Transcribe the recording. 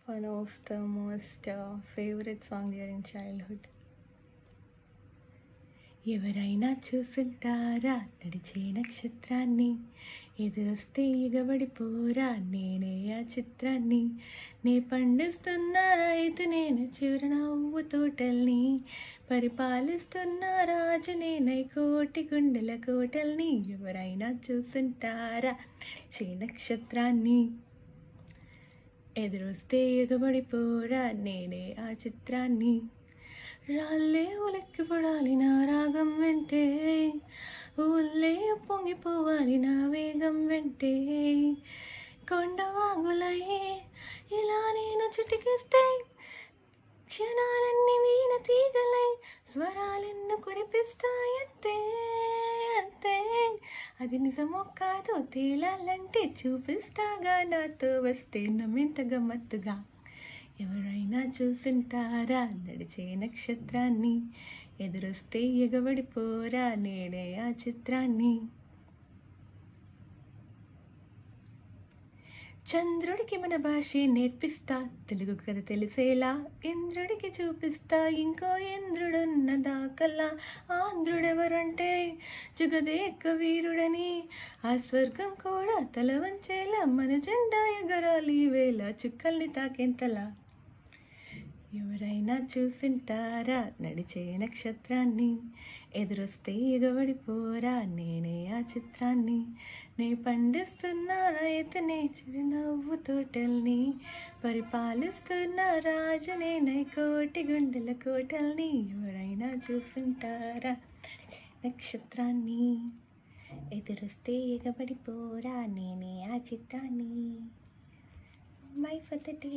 one of the most favorite song during childhood. ఎవరైనా చూసుంటారా నడిచే నక్షత్రాన్ని, ఎదురొస్తే ఎగబడిపోరా నేనే ఆ చిత్రాన్ని, నే పండిస్తున్న రైతు నేను చిరునవ్వు తోటల్ని, పరిపాలిస్తున్న రాజు నేనై కోటి గుండెల కోటల్ని. ఎవరైనా చూసుంటారా నడిచే నక్షత్రాన్ని, ఎదురొస్తే ఎగబడిపోరా నేనే ఆ చిత్రాన్ని, రాళ్ళే ఉలిక్కిపడాలి నా రాగం వెంటే, ఊళ్ళే పొంగిపోవాలి నా వేగం వెంటే, కొండవాగులై ఇలా నేను చిటికిస్తే క్షణాలన్నీ వీణ తీగలై స్వరాలెన్ను కురిపిస్తాయంతే అంతే. అది నిజమో కాదో తేలాలంటే చూపిస్తాగా, నాతో వస్తే నమ్మింత గమ్మత్తుగా. ఎవరైనా చూసుంటారా నడిచే నక్షత్రాన్ని, ఎదురొస్తే ఎగబడిపోరా నేనే ఆ చిత్రాన్ని. చంద్రుడికి మన భాషే నేర్పిస్తా, తెలుగు కథ తెలిసేలా ఇంద్రుడికి చూపిస్తా, ఇంకో ఇంద్రుడున్న దాకల్లా. ఆంధ్రుడెవరంటే జగదేక వీరుడని, ఆ స్వర్గం కూడా తల వంచేలా మన జెండా ఎగరాలి వేళ చుక్కల్ని తాకేంతలా. ఎవరైనా చూసింటారా నడిచే నక్షత్రాన్ని, ఎదురొస్తే ఎగబడిపోరా నేనే ఆ చిత్రాన్ని, నే పండిస్తున్న రైతునే చిరునవ్వు తోటల్ని, పరిపాలిస్తున్న రాజు నేనై కోటి గుండెల కోటల్ని. ఎవరైనా చూసింటారా నక్షత్రాన్ని, ఎదురొస్తే ఎగబడిపోరా నేనే ఆ చిత్రాన్ని. By for the day.